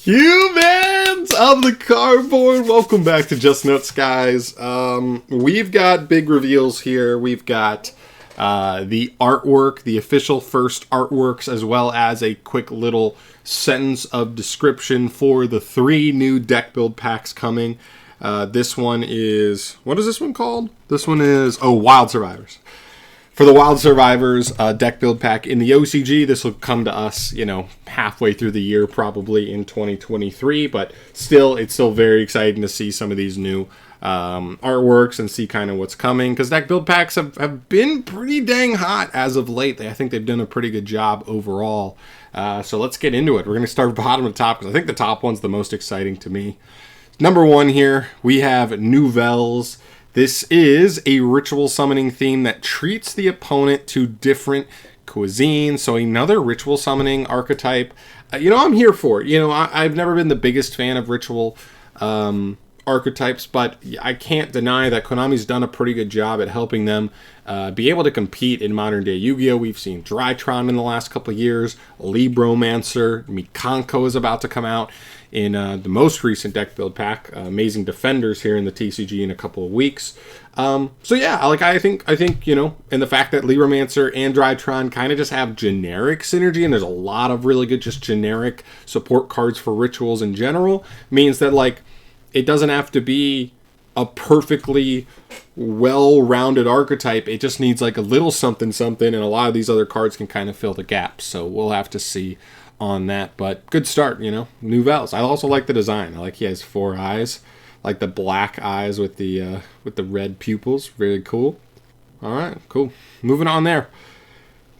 Humans of the cardboard, welcome back to Just Nuts, guys. We've got big reveals here. We've got the artwork, the official first artworks, as well as a quick little sentence of description for the 3 new deck build packs coming. This one is, what is this one called? This one is, Wild Survivors. For the Wild Survivors deck build pack in the OCG, this will come to us, halfway through the year, probably in 2023. But still, it's still very exciting to see some of these new artworks and see kind of what's coming. Because deck build packs have been pretty dang hot as of late. I think they've done a pretty good job overall. So let's get into it. We're going to start bottom to top because I think the top one's the most exciting to me. Number 1 here, we have Nouvelles. This is a ritual summoning theme that treats the opponent to different cuisine. So another ritual summoning archetype. I'm here for it. I've never been the biggest fan of ritual archetypes, but I can't deny that Konami's done a pretty good job at helping them be able to compete in modern day Yu-Gi-Oh! We've seen Drytron in the last couple of years, Libromancer, Mikanko is about to come out in the most recent deck build pack, Amazing Defenders here in the TCG in a couple of weeks. I think and the fact that Libromancer and Drytron kind of just have generic synergy, and there's a lot of really good just generic support cards for rituals in general, means that it doesn't have to be a perfectly well-rounded archetype. It just needs a little something, and a lot of these other cards can kind of fill the gaps. So we'll have to see on that, but good start, Nouvelles. I also like the design. I like he has 4 eyes, like the black eyes with the red pupils. Very cool. All right, cool. Moving on there.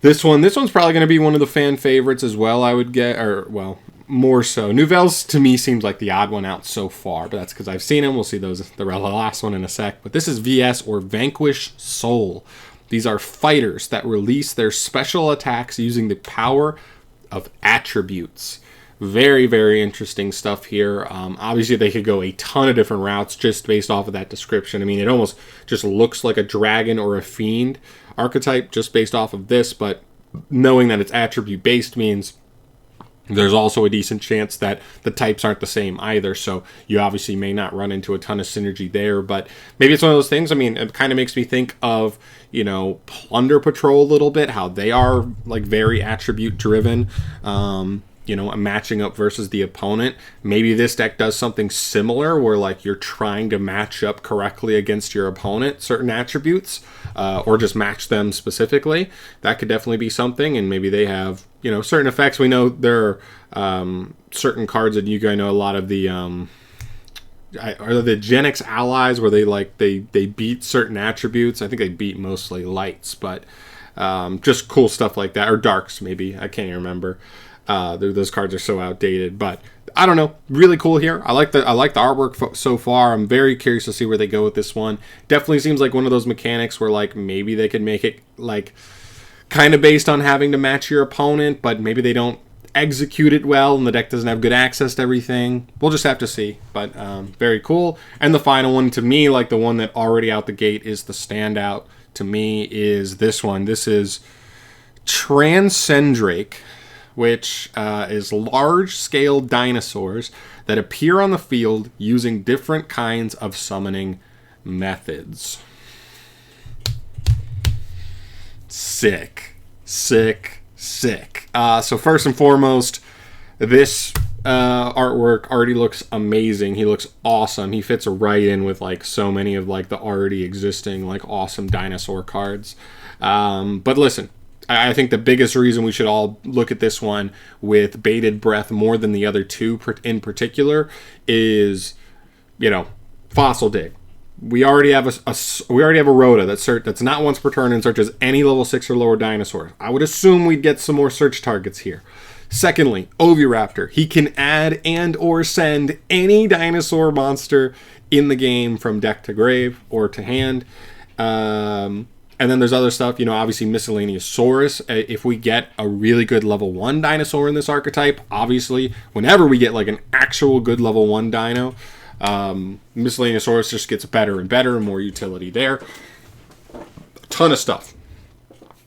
This one's probably going to be one of the fan favorites as well, I would get, more so. Nouvelles to me seems like the odd one out so far, but that's because I've seen them. We'll see the last one in a sec. But this is VS or Vanquish Soul. These are fighters that release their special attacks using the power of attributes. Very, very interesting stuff here. Obviously, they could go a ton of different routes just based off of that description. I mean, it almost just looks like a dragon or a fiend archetype just based off of this, but knowing that it's attribute-based means there's also a decent chance that the types aren't the same either, so you obviously may not run into a ton of synergy there, but maybe it's one of those things. I mean, it kind of makes me think of, Plunder Patrol a little bit, how they are, very attribute-driven, matching up versus the opponent. Maybe this deck does something similar where, you're trying to match up correctly against your opponent, certain attributes, or just match them specifically. That could definitely be something, and maybe they have certain effects. We know there are certain cards that you guys know a lot of the are the Gen X allies where they beat certain attributes. I think they beat mostly lights, but just cool stuff like that, or darks maybe. I can't even remember. Those cards are so outdated, but I don't know. Really cool here. I like the artwork so far. I'm very curious to see where they go with this one. Definitely seems like one of those mechanics where maybe they could make it kind of based on having to match your opponent, but maybe they don't execute it well and the deck doesn't have good access to everything. We'll just have to see, but very cool. And the final one to me, the one that already out the gate is the standout to me, is this one. This is Transcendence, which is large-scale dinosaurs that appear on the field using different kinds of summoning methods. Sick. So first and foremost, this artwork already looks amazing. He looks awesome. He fits right in with so many of the already existing awesome dinosaur cards. But listen, I think the biggest reason we should all look at this one with bated breath more than the other 2 in particular is, Fossil Dig. We already have a Rhoda that's not once per turn and searches any level 6 or lower dinosaur. I would assume we'd get some more search targets here. Secondly, Oviraptor. He can add and or send any dinosaur monster in the game from deck to grave or to hand. And then there's other stuff, obviously Miscellaneous Saurus. If we get a really good level 1 dinosaur in this archetype, obviously, whenever we get an actual good level 1 dino, Miscellaneous Saurus just gets better and better and more utility there. A ton of stuff.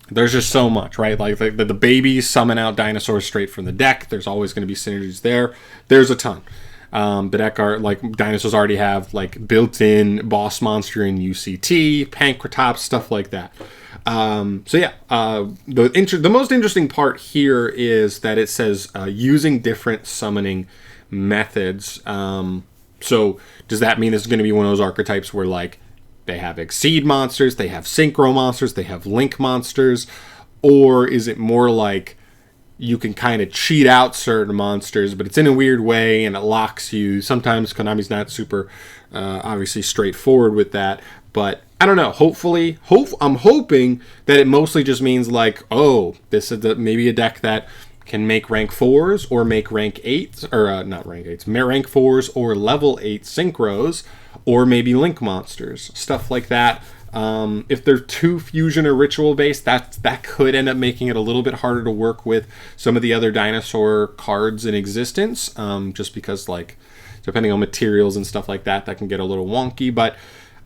there's just so much, right? Like the babies summon out dinosaurs straight from the deck. There's always going to be synergies there. There's a ton. The deck are like dinosaurs already have like built-in boss monster in UCT, Pancratops, stuff like that. So yeah, the most interesting part here is that it says using different summoning methods. So does that mean this is going to be one of those archetypes where like they have Exceed monsters, they have Synchro monsters, they have Link monsters, or is it more like you can kind of cheat out certain monsters, but it's in a weird way and it locks you? Sometimes Konami's not super obviously straightforward with that, but I don't know. I'm hoping that it mostly just means like, oh, this is maybe a deck that can make rank 4s or make rank 8s, or not rank 8s, rank 4s or level 8 synchros, or maybe Link monsters, stuff like that. If they're too fusion or ritual based, that could end up making it a little bit harder to work with some of the other dinosaur cards in existence, just because like depending on materials and stuff like that, that can get a little wonky. But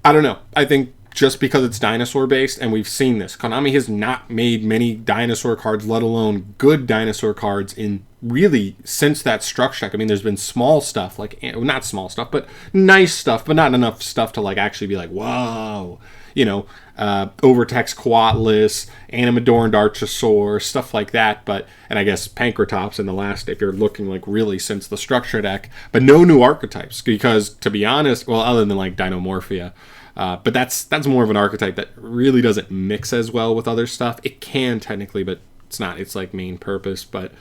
I don't know. I think just because it's dinosaur based, and we've seen this, Konami has not made many dinosaur cards, let alone good dinosaur cards, in really since that structure deck. I mean, there's been small stuff, like not small stuff, but nice stuff, but not enough stuff to like actually be like, whoa, you know, Overtex Quatless, Animadorned Archosaur, stuff like that. But, and I guess Pancratops in the last, if you're looking like really since the structure deck, but no new archetypes, because to be honest, well, other than like Dinomorphia, but that's more of an archetype that really doesn't mix as well with other stuff. It can technically, but it's not. It's like main purpose. But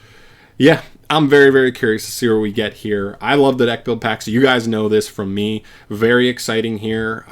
yeah, I'm very, very curious to see where we get here. I love the deck build packs. You guys know this from me. Very exciting here.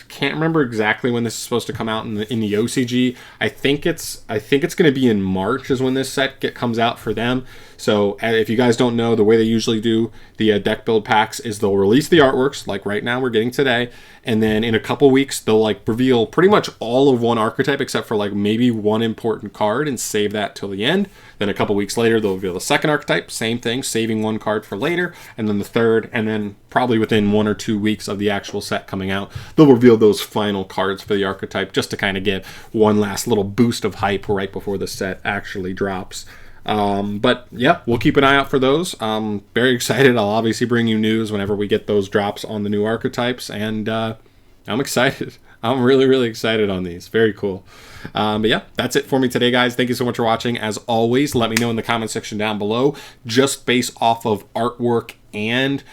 Can't remember exactly when this is supposed to come out in the OCG. I think it's going to be in March is when this set comes out for them. So if you guys don't know, the way they usually do the deck build packs is they'll release the artworks, like right now we're getting today, and then in a couple weeks they'll like reveal pretty much all of one archetype except for like maybe one important card and save that till the end. Then a couple weeks later they'll reveal the second archetype, same thing, saving one card for later, and then the third, and then probably within 1 or 2 weeks of the actual set coming out, they'll reveal those final cards for the archetype just to kind of get one last little boost of hype right before the set actually drops. But yeah, we'll keep an eye out for those. Very excited. I'll obviously bring you news whenever we get those drops on the new archetypes, and I'm excited. I'm really, really excited on these. Very cool. But yeah, that's it for me today, guys. Thank you so much for watching. As always, let me know in the comment section down below, just based off of artwork and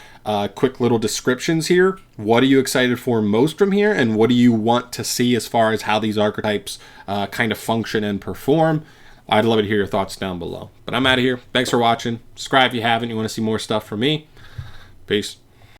quick little descriptions here, what are you excited for most from here, and what do you want to see as far as how these archetypes kind of function and perform? I'd love to hear your thoughts down below. But I'm out of here. Thanks for watching. Subscribe if you haven't. You want to see more stuff from me. Peace.